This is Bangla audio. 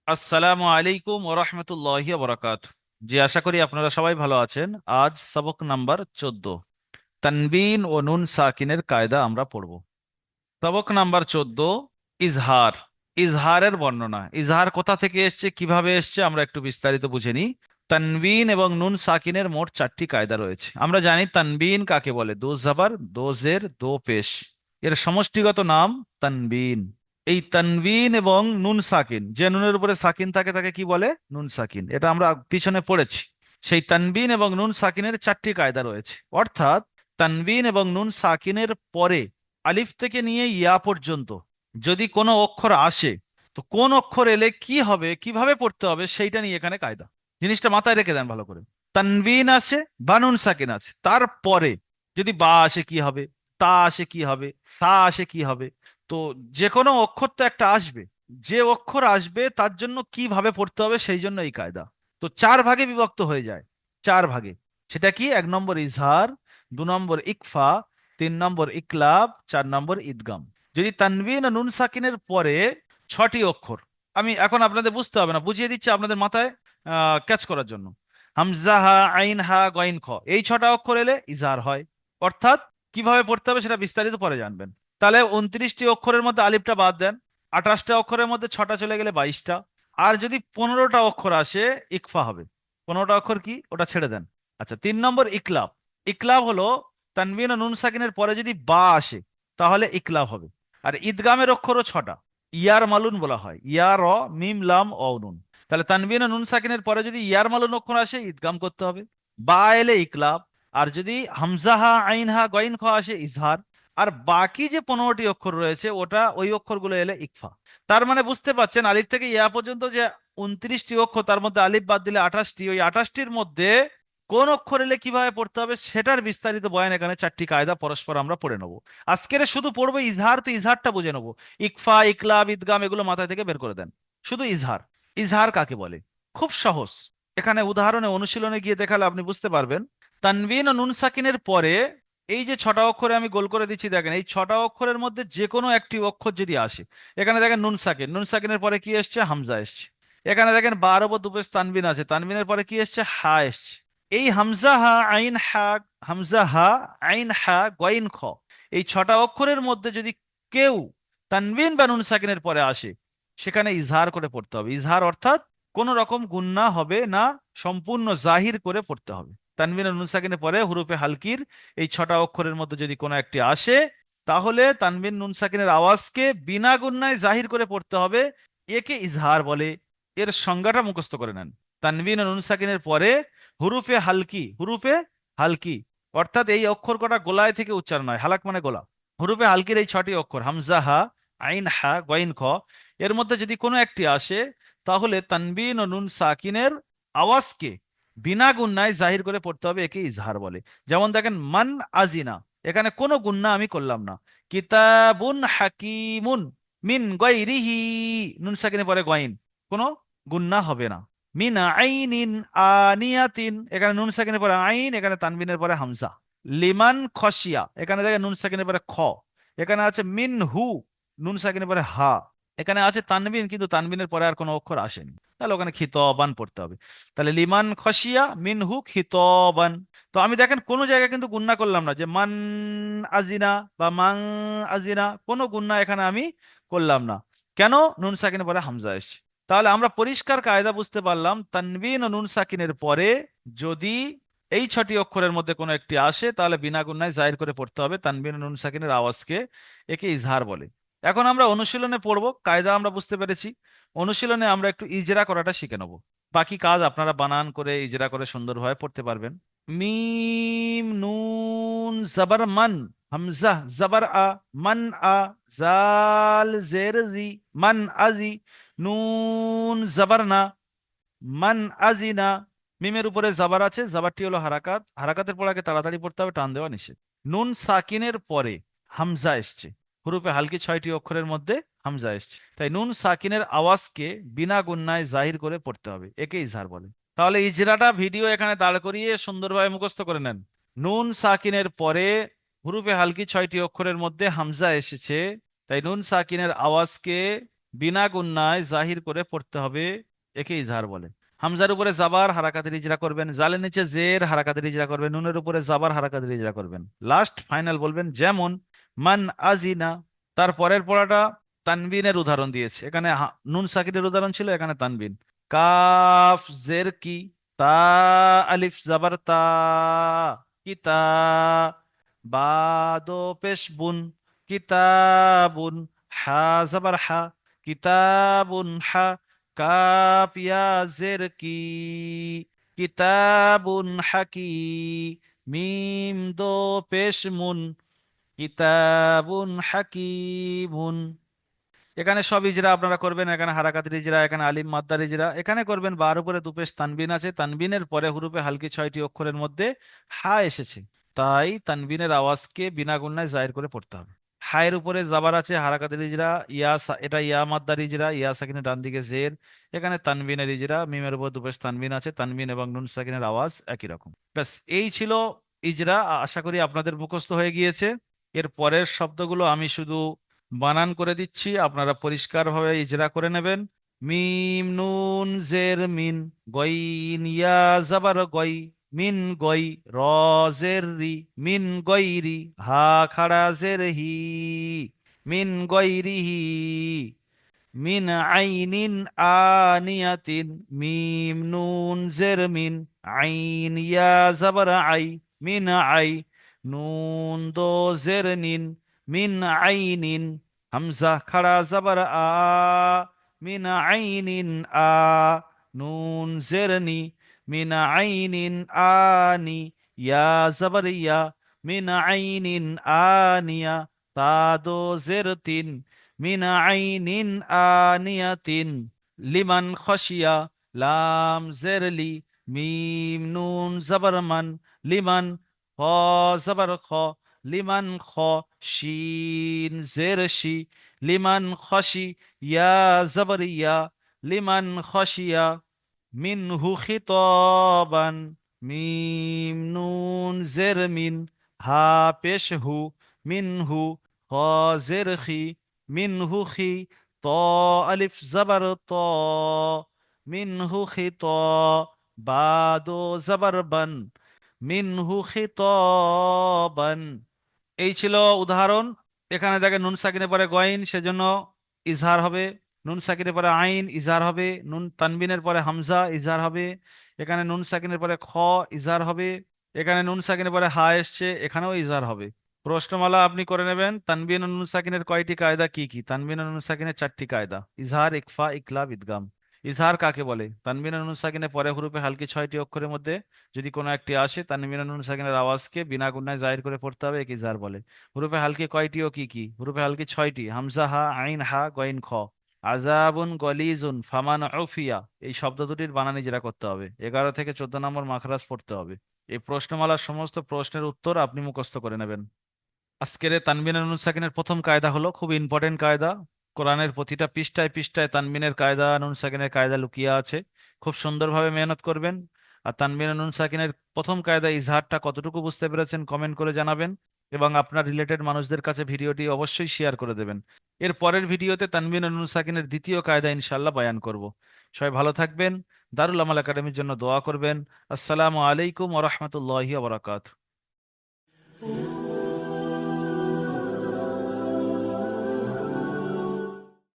আসসালামু আলাইকুম ওয়া রাহমাতুল্লাহি ওয়া বারাকাতুহু। জি, আশা করি আপনারা সবাই ভালো আছেন। আজ সবক নাম্বার 14, তানবিন ও নুন সাকিনের কায়দা আমরা পড়ব। সবক নাম্বার 14, ইজহার। ইজহারের বর্ণনা। ইজহার কোথা থেকে এসছে, কিভাবে এসছে, আমরা একটু বিস্তারিত বুঝে নিই। তানবিন এবং নুন সাকিনের মোট 4টি কায়দা রয়েছে। আমরা জানি তানবিন কাকে বলে, দো জাবার, দো জের, দো পেশ, এর সমষ্টিগত নাম তানবিন। এই তানবিন এবং নুন সাকিন, যে নুনের উপরে সাকিন থাকে তাকে কি বলে, নুন সাকিন। এটা আমরা পিছনে পড়েছি। সেই তানবিন এবং নুন সাকিনের 4টি কায়দা রয়েছে। অর্থাৎ তানবিন এবং নুন সাকিনের পরে আলিফ থেকে নিয়ে ইয়া পর্যন্ত যদি কোনো অক্ষর আসে, তো কোন অক্ষর এলে কি হবে, কিভাবে পড়তে হবে, সেইটা নিয়ে এখানে কায়দা। জিনিসটা মাথায় রেখে দেন ভালো করে। তানবিন আছে বা নুন সাকিন আছে, তারপরে যদি বা আসে কি হবে, তা আসে কি হবে, সা আসে কি হবে। তো যে কোনো অক্ষর তো একটা আসবে, যে অক্ষর আসবে তার জন্য কিভাবে পড়তে হবে, সেই জন্য এই কায়দা। তো 4 ভাগে বিভক্ত হয়ে যায়, 4 ভাগে। সেটা কি, 1 নম্বর ইজহার, 2 নম্বর ইকফা, 3 নম্বর ইকলাব, 4 নম্বর ঈদগাম। যদি তানবিন ও নুন সাকিনের পরে 6টি অক্ষর, আমি এখন আপনাদের বুঝতে হবে না, বুঝিয়ে দিচ্ছি আপনাদের মাথায় ক্যাচ করার জন্য। হামজা, হা, আইন, হা, গইন, খ, এই 6টা অক্ষর এলে ইজহার হয়। অর্থাৎ কিভাবে পড়তে হবে সেটা বিস্তারিত পরে জানবেন। তাহলে 29টি অক্ষরের মধ্যে আলিফটা বাদ দেন, 28টা অক্ষরের মধ্যে 6টা চলে গেলে 22টা। আর যদি 15টা অক্ষর আসে, ইকফা হবে। 15টা অক্ষর কি, ওটা ছেড়ে দেন। আচ্ছা, 3 নম্বর ইকলাব। ইকলাব হলো তানবিন ও নুন সাকিনের পরে যদি বা আসে, তাহলে ইকলাব হবে। আর ঈদগামের অক্ষরও 6টা। ইয়ার মালুন বলা হয়, ইয়া, র, মিম, লাম, অ, নুন। তাহলে তানবিন ও নুন সাকিনের পরে যদি ইয়ার মালুন অক্ষর আসে, ঈদগাম করতে হবে। বা এলে ইকলাব। আর যদি হামজাহা, আইন, হা, গইন, খ আসে, ইজহার। আর বাকি যে 15টি অক্ষর রয়েছে, ওটা ওই অক্ষরগুলো এলে ইকফা। তার মানে বুঝতে পারছেন, আলিফ থেকে ইয়া পর্যন্ত যে 29টি অক্ষর, তার মধ্যে আলিফ বাদ দিলে 28টি। ওই 28টির মধ্যে কোন অক্ষর এলে কিভাবে পড়তে হবে সেটার বিস্তারিত বয়ান এখানে 4টি কায়দা পরস্পর আমরা পড়ে নেবো। আজকের শুধু পড়বো ইজহার, তো ইজহারটা বুঝে নেবো। ইকফা, ইকলাব, ঈদগাম এগুলো মাথায় থেকে বের করে দেন। শুধু ইজহার। ইজহার কাকে বলে, খুব সহজ। এখানে উদাহরণে, অনুশীলনে গিয়ে দেখালে আপনি বুঝতে পারবেন। তানবিন ও নুন সাকিনের পরে এই যে 6টা অক্ষরে আমি গোল করে দিচ্ছি, দেখেন এই 6টা অক্ষরের মধ্যে যে কোনো একটি অক্ষর যদি আসে, এখানে দেখেন নুন সাকিন, নুন সাকিনের পরে কি এসছে, হামজা এসছে। এখানে দেখেন বার ও দুপেশ তানবিন আছে, তানবিনের পরে কি এসছে, হা এসছে। এই হামজা হা আইন হা, হামজা হা আইন হা গইন খ, এই 6টা অক্ষরের মধ্যে যদি কেউ তানবিন বা নুন সাকিনের পরে আসে, সেখানে ইজহার করে পড়তে হবে। ইজহার অর্থাৎ কোন রকম গুন্না হবে না, সম্পূর্ণ জাহির করে পড়তে হবে। তানবিন ও নুন সাকিনের পরে হুরুফে হালকির এই 6টা অক্ষরের মধ্যে যদি কোনো একটি আসে, তাহলে তানবিন নুন সাকিনের আওয়াজকে বিনা গুন্নায় জাহির করে পড়তে হবে। একে ইজহার বলে। এর সংজ্ঞাটা মুখস্থ করে নেন। তানবিন ও নুন সাকিনের পরে হুরুফে হালকি, হুরুফে হালকি অর্থাৎ এই অক্ষর কটা গোলায় থেকে উচ্চারণ হয়, হালাক মানে গোলা। হুরুফে হালকির এই 6টি অক্ষর, হামজা হা, আইন হা, গইন খ, এর মধ্যে যদি কোনো একটি আসে, তাহলে তানবিন ও নুন সাকিনের আওয়াজকে বিনা গুন্নায় জাহির করে পড়তে হবে। একে ইজহার বলে। যেমন দেখেন, মান আজিনা, এখানে কোনো গুন্না আমি করলাম না। কিতাবুন হাকিমুন, মিন গায়রিহি, নুন সাকিনের পরে গইন, কোনো গুন্না হবে না। মিন আইনিন আনিয়াতিন, এখানে নুন সাকিনের পরে আইন, এখানে তানবিনের পরে হামজা। লিমান খসিয়া, এখানে দেখেন নুন সাকিনের পরে খ। এখানে আছে মিন হু, নুন সাকিনের পরে হা। এখানে আছে তানবিন, কিন্তু তানবিনের পরে আর কোনো অক্ষর আসেনি, তাহলে ওখানে খিতবান পড়তে হবে। তাহলে লিমান খসিয়া মিনহু খিতবান। তো আমি দেখেন কোনো জায়গায় কিন্তু গুন্না করলাম না, যে মান আজিনা বা মাং আজিনা, কোনো গুন্না এখানে আমি করলাম না। কেন, নুন সাকিনের পরে হামজা এসছে। তাহলে আমরা পরিষ্কার কায়দা বুঝতে পারলাম, তানবিন ও নুন সাকিনের পরে যদি এই 6টি অক্ষরের মধ্যে কোনো একটি আসে, তাহলে বিনা গুন্নায় জাহির করে পড়তে হবে তানবিন ও নুন সাকিনের আওয়াজকে। একে ইজহার বলে। এখন আমরা অনুশীলনে পড়বো, কায়দা আমরা বুঝতে পেরেছি। অনুশীলনে আমরা একটু ইজরা করাটা শিখে নেব। বাকি কাজ আপনারা বানান করে ইজরা করে সুন্দরভাবে পড়তে পারবেন। মিম নুন জবর মান, হামজা জবর আ, মান আ, জাল জের জি, মান আজি, নুন জবর না, মান আজিনা। মিমের উপরে জাবার আছে, জাবারটি হলো হারাকাত, হারাকাতের পর আগে তাড়াতাড়ি পড়তে হবে, টান দেওয়া নিষেধ। নুন সাকিনের পরে হামজা এসছে, হুরুফে হালকি 6টি অক্ষরের মধ্যে হামজা এসছে, তাই নুন সাকিনের আওয়াজকে বিনা গুন্নায় জাহির করে পড়তে হবে। একে ইজহার বলে। তাহলে ইজরাটা ভিডিও এখানে দাঁড় করিয়ে সুন্দরভাবে মুখস্থ করে নেন। নুন সাকিনের পরে হুরুফে হালকি 6টি অক্ষরের মধ্যে হামজা এসেছে, তাই নুন সাকিনের আওয়াজকে বিনা গুণনায় জাহির করে পড়তে হবে, একে ইজহার বলে। হামজার উপরে জাবার হারাকাতের ইজরা করবেন, জালের নিচে জের হারাকাতের ইজরা করবেন, নুনের উপরে জাবার হারাকাতের ইজরা করবেন। লাস্ট ফাইনাল বলবেন যেমন মান আজিনা। তার পরের পড়াটা তানবিনের উদাহরণ দিয়েছে, এখানে নুন সাকিনের উদাহরণ ছিল, এখানে তানবিন। কাফ জের কি, তা আলিফ জাবার তা, কিতা, বা দো পেশ বুন, কিতাবুন, হা জাবার হা, কিতাবুন হা, কাপ ইয়া জের কি, কিতাবুন হাকি, মিম দো পেশ মুন, কিতাবুন হাকিমুন। এখানে সব ইজরা আপনারা করবেন, এখানে হারাকাতের ইজরা, এখানে আলিম মাদ্দার ইজরা, এখানে করবেন বার উপরে দুপেশ তানবিন আছে, তানবিনের পরে হুরুফে হালকি 6টি অক্ষরের মধ্যে হা এসেছে, তাই তানবিনের আওয়াজকে বিনা গুণনায় জাহির করে পড়তে হবে। হায়ের উপরে জাবার আছে, হারাকাতের ইজরা, এটা ইয়া মাদ্দার ইজরা, ইয়া সাকিনের ডান দিকে জের, এখানে তানবিনের ইজরা, মিমের উপর দুপেশ তানবিন আছে, তানবিন এবং নুন সাকিনের আওয়াজ একই রকম। ব্যাস, এই ছিল ইজরা। আশা করি আপনাদের মুখস্থ হয়ে গিয়েছে। এর পরের শব্দগুলো আমি শুধু বানান করে দিচ্ছি, আপনারা পরিষ্কারভাবে ইজরা করে নেবেন। মিম নুন জের মিন, গইন ইয়া জাবার গই, মিন গই, র জের রি, মিন গইরি, হা খাড়া জের হি, মিন গইরিহি, মিন আইনিন আনিয়াতিন, মিম নুন জের মিন, আইন ইয়া জাবার আই, মিন আই, নুন দো জের নিন, মিন আইনিন, হামজা খাড়া জাবার আ, মিন আইনিন আ, নুন জের নি, মিন আইনিন আনি, ইয়া জাবার ইয়া, মিন আইনিন আনিয়া, তা দো জের তিন, মিন আইনিন আনিয়াতিন, লিমান খসিয়া, লাম জেরলি, মিম নুন জাবার মান, লিমান, খ জাবার খ, লিমান খ, শিন জের শি, লিমান খসি, ইয়া জাবার ইয়া, লিমান খসিয়া, মিনহু খিতাবান, মিম নুন জের মিন, হা পেশ হু, মিনহু, খ জের খি, মিনহু খি, ত আলিফ জাবার ত, মিনহু খিত, বা দো জাবার বান, মিনহু খিতাবান। এই ছিল উদাহরণ। এখানে দেখেন নুন সাকিনের পরে গয়েন, সেজন্য ইজহার হবে। নুন সাকিনের পরে আইন, ইজহার হবে। নুন তানবিনের পরে হামজা, ইজহার হবে। এখানে নুন সাকিনের পরে খ, ইজহার হবে। এখানে নুন সাকিনের পরে হা এসছে, এখানেও ইজহার হবে। প্রশ্নমালা আপনি করে নেবেন, তানবিন ও নুন সাকিনের কয়টি কায়দা কি কি? তানবিন ও নুন সাকিনের 4টি কায়দা: ইজহার, ইকফা, ইকলাব, ইদগাম। ইজহার কাকে বলে? তানবিন ও নুন সাকিনের পরে হুরুফে হালকি 6টি অক্ষরের মধ্যে যদি কোনো একটি আসে, তানবিন ও নুন সাকিনের আওয়াজকে বিনা গুণনায় জাহির করে পড়তে হবে, একে ইজহার বলে। হুরুফে হালকি কয়টি ও কি কি? হুরুফে হালকি 6টি: হামজা হা, আইন হা, গইন খ। আজাবুন গলিজুন ফামান উফিয়া, এই শব্দ দুটির বানানি যেটা করতে হবে। 11 থেকে 14 নম্বর মাখরাজ পড়তে হবে। এই প্রশ্নমালার সমস্ত প্রশ্নের উত্তর আপনি মুখস্থ করে নেবেন। আজকের এই তানবিন নুন সাকিনের প্রথম কায়দা হলো খুব ইম্পর্টেন্ট কায়দা। কোরআনের প্রতিটা পৃষ্ঠায় পৃষ্ঠায় তানবিনের কায়দা, নুন সাকিনের কায়দা লুকিয়ে আছে। খুব সুন্দরভাবে মেহনত করবেন। আর তানবিন নুন সাকিনের প্রথম কায়দা ইজহারটা কতটুকু বুঝতে পেরেছেন কমেন্ট করে জানাবেন, এবং আপনার রিলেটেড মানুষদের কাছে ভিডিওটি অবশ্যই শেয়ার করে দেবেন। এর পরের ভিডিওতে তানবিন নুন সাকিনের দ্বিতীয় কায়দা ইনশাল্লাহ বয়ান করব। সবাই ভালো থাকবেন। দারুল আমাল একাডেমির জন্য দোয়া করবেন। আসসালামু আলাইকুম ওয়া রাহমাতুল্লাহি ওয়া বারাকাতুহু।